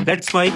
Let's mike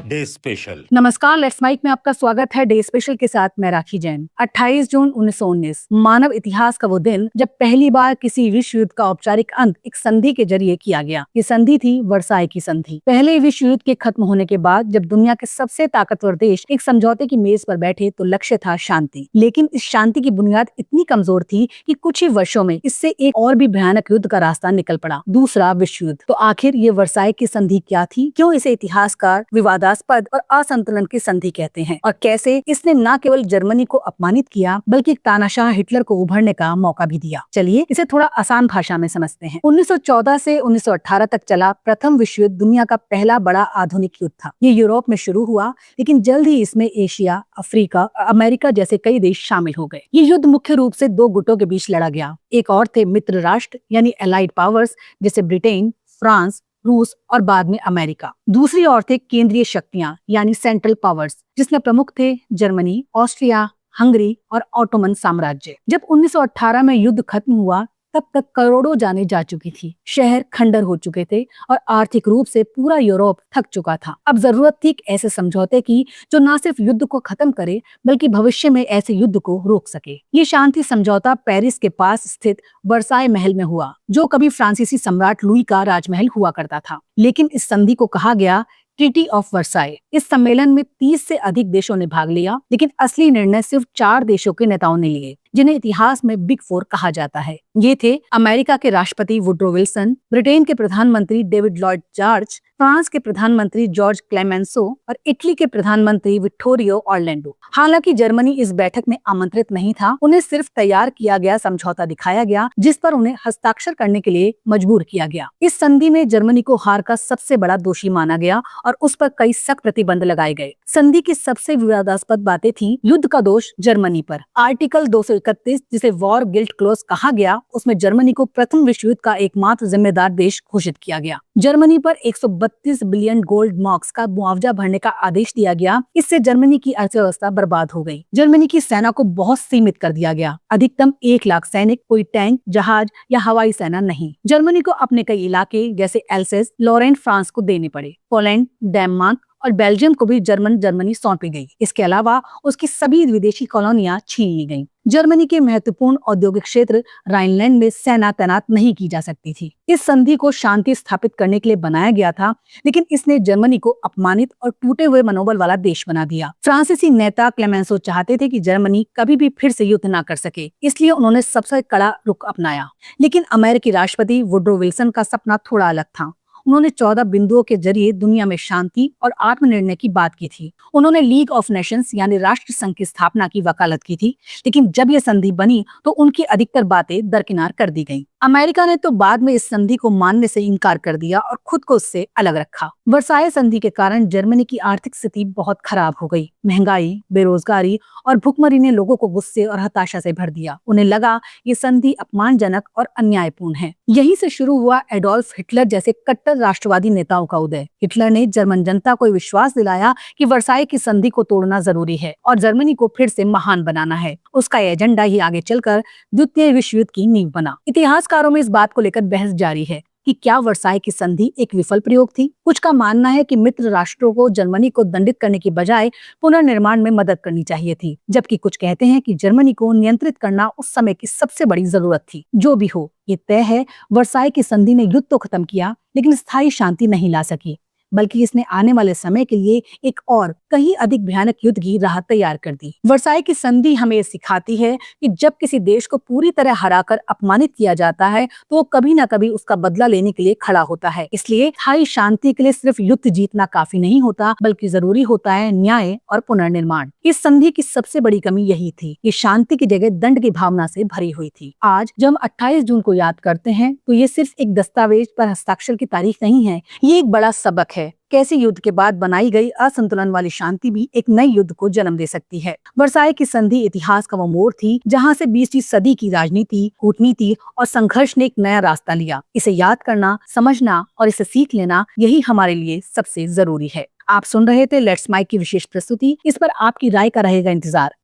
day special. नमस्कार, let's mike में आपका स्वागत है डे स्पेशल के साथ मैं राखी जैन। 28 जून 1919 मानव इतिहास का वो दिन जब पहली बार किसी विश्व युद्ध का औपचारिक अंत एक संधि के जरिए किया गया। ये संधि थी वर्साई की संधि। पहले विश्व युद्ध के खत्म होने के बाद जब दुनिया के सबसे ताकतवर देश एक समझौते की मेज पर बैठे तो लक्ष्य था शांति, लेकिन इस शांति की बुनियाद इतनी कमजोर थी कि कुछ ही वर्षों में इससे एक और भी भयानक युद्ध का रास्ता निकल पड़ा, दूसरा विश्व युद्ध। तो आखिर ये वर्साई की संधि क्या थी, क्यों इसे इतिहासकार विवादास्पद और असंतुलन की संधि कहते हैं, और कैसे इसने न केवल जर्मनी को अपमानित किया बल्कि तानाशाह हिटलर को उभरने का मौका भी दिया। चलिए इसे थोड़ा आसान भाषा में समझते हैं। 1914 से 1918 तक चला प्रथम विश्व युद्ध दुनिया का पहला बड़ा आधुनिक युद्ध था। ये यूरोप में शुरू हुआ, लेकिन जल्द ही इसमें एशिया, अफ्रीका, अमेरिका जैसे कई देश शामिल हो गए। ये युद्ध मुख्य रूप से दो गुटों के बीच लड़ा गया। एक और थे मित्र राष्ट्र यानी एलाइड पावर्स जैसे ब्रिटेन, फ्रांस, रूस और बाद में अमेरिका। दूसरी ओर थे केंद्रीय शक्तियां यानी सेंट्रल पावर्स, जिसमें प्रमुख थे जर्मनी, ऑस्ट्रिया, हंगरी और ऑटोमन साम्राज्य। जब 1918 में युद्ध खत्म हुआ तब तक करोड़ों जानें जा चुकी थी, शहर खंडर हो चुके थे और आर्थिक रूप से पूरा यूरोप थक चुका था। अब जरूरत थी ऐसे समझौते की जो न सिर्फ युद्ध को खत्म करे बल्कि भविष्य में ऐसे युद्ध को रोक सके। ये शांति समझौता पेरिस के पास स्थित वर्साई महल में हुआ, जो कभी फ्रांसीसी सम्राट लुई का राजमहल हुआ करता था। लेकिन इस संधि को कहा गया ट्रीटी ऑफ वर्साई। इस सम्मेलन में 30 से अधिक देशों ने भाग लिया, लेकिन असली निर्णय सिर्फ 4 देशों के नेताओं ने लिए, जिन्हें इतिहास में बिग 4 कहा जाता है। ये थे अमेरिका के राष्ट्रपति वुड्रो विल्सन, ब्रिटेन के प्रधानमंत्री डेविड लॉयड जॉर्ज, फ्रांस के प्रधानमंत्री जॉर्ज क्लेमेंसो और इटली के प्रधानमंत्री विट्टोरियो ऑर्लैंडो। हालांकि जर्मनी इस बैठक में आमंत्रित नहीं था, उन्हें सिर्फ तैयार किया गया समझौता दिखाया गया जिस पर उन्हें हस्ताक्षर करने के लिए मजबूर किया गया। इस संधि में जर्मनी को हार का सबसे बड़ा दोषी माना गया और उस पर कई सख्त प्रतिबंध लगाए गए। संधि की सबसे विवादास्पद बातें थी युद्ध का दोष जर्मनी पर। आर्टिकल 231 जिसे वॉर गिल्ट क्लोज कहा गया, उसमें जर्मनी को प्रथम विश्व युद्ध का एकमात्र जिम्मेदार देश घोषित किया गया। जर्मनी पर 132 बिलियन गोल्ड मार्क्स का मुआवजा भरने का आदेश दिया गया। इससे जर्मनी की अर्थव्यवस्था बर्बाद हो गई। जर्मनी की सेना को बहुत सीमित कर दिया गया, अधिकतम 1 लाख सैनिक, कोई टैंक, जहाज या हवाई सेना नहीं। जर्मनी को अपने कई इलाके जैसे एल्सेस, लॉरेंट फ्रांस को देने पड़े। पोलैंड, डेनमार्क और बेल्जियम को भी जर्मनी सौंपी गई। इसके अलावा उसकी सभी विदेशी कॉलोनियां छीन ली गईं। जर्मनी के महत्वपूर्ण औद्योगिक क्षेत्र राइनलैंड में सेना तैनात नहीं की जा सकती थी। इस संधि को शांति स्थापित करने के लिए बनाया गया था, लेकिन इसने जर्मनी को अपमानित और टूटे हुए मनोबल वाला देश बना दिया। फ्रांसीसी नेता क्लेमेंसो चाहते थे कि जर्मनी कभी भी फिर से युद्ध न कर सके, इसलिए उन्होंने सबसे कड़ा रुख अपनाया। लेकिन अमेरिकी राष्ट्रपति वुड्रो विल्सन का सपना थोड़ा अलग था। उन्होंने 14 बिंदुओं के जरिए दुनिया में शांति और आत्मनिर्णय की बात की थी। उन्होंने लीग ऑफ नेशंस यानी राष्ट्र संघ की स्थापना की वकालत की थी, लेकिन जब ये संधि बनी तो उनकी अधिकतर बातें दरकिनार कर दी गईं। अमेरिका ने तो बाद में इस संधि को मानने से इनकार कर दिया और खुद को उससे अलग रखा। वर्साई संधि के कारण जर्मनी की आर्थिक स्थिति बहुत खराब हो गई। महंगाई, बेरोजगारी और भुखमरी ने लोगों को गुस्से और हताशा से भर दिया। उन्हें लगा ये संधि अपमानजनक और अन्यायपूर्ण है। यहीं से शुरू हुआ एडोल्फ हिटलर जैसे कट्टर राष्ट्रवादी नेताओं का उदय। हिटलर ने जर्मन जनता को विश्वास दिलाया कि वर्साई की संधि को तोड़ना जरूरी है और जर्मनी को फिर से महान बनाना है। उसका एजेंडा ही आगे चलकर द्वितीय विश्व युद्ध की नींव बना। इतिहासकारों में इस बात को लेकर बहस जारी है कि क्या वर्साई की संधि एक विफल प्रयोग थी। कुछ का मानना है कि मित्र राष्ट्रों को जर्मनी को दंडित करने की बजाय पुनर्निर्माण में मदद करनी चाहिए थी, जबकि कुछ कहते हैं कि जर्मनी को नियंत्रित करना उस समय की सबसे बड़ी जरूरत थी। जो भी हो, ये तय है वर्साई की संधि ने युद्ध तो खत्म किया, लेकिन स्थायी शांति नहीं ला सकी, बल्कि इसने आने वाले समय के लिए एक और कहीं अधिक भयानक युद्ध की राह तैयार कर दी। वर्साई की संधि हमें सिखाती है कि जब किसी देश को पूरी तरह हराकर अपमानित किया जाता है तो वो कभी न कभी उसका बदला लेने के लिए खड़ा होता है। इसलिए स्थायी शांति के लिए सिर्फ युद्ध जीतना काफी नहीं होता, बल्कि जरूरी होता है न्याय और पुनर्निर्माण। इस संधि की सबसे बड़ी कमी यही थी, ये शांति की जगह दंड की भावना से भरी हुई थी। आज जब हम 28 जून को याद करते हैं तो ये सिर्फ एक दस्तावेज पर हस्ताक्षर की तारीख नहीं है, ये एक बड़ा सबक है। कैसे युद्ध के बाद बनाई गई असंतुलन वाली शांति भी एक नए युद्ध को जन्म दे सकती है। वर्साई की संधि इतिहास का वो मोड़ थी जहां से 20वीं सदी की राजनीति, कूटनीति और संघर्ष ने एक नया रास्ता लिया। इसे याद करना, समझना और इसे सीख लेना, यही हमारे लिए सबसे जरूरी है। आप सुन रहे थे लेट्स माइक की विशेष प्रस्तुति। इस पर आपकी राय का रहेगा इंतजार।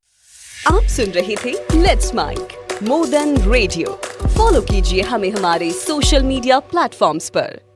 आप सुन रहे थे let's mike more than radio. Follow कीजिए हमें हमारे सोशल मीडिया प्लेटफॉर्म्स पर।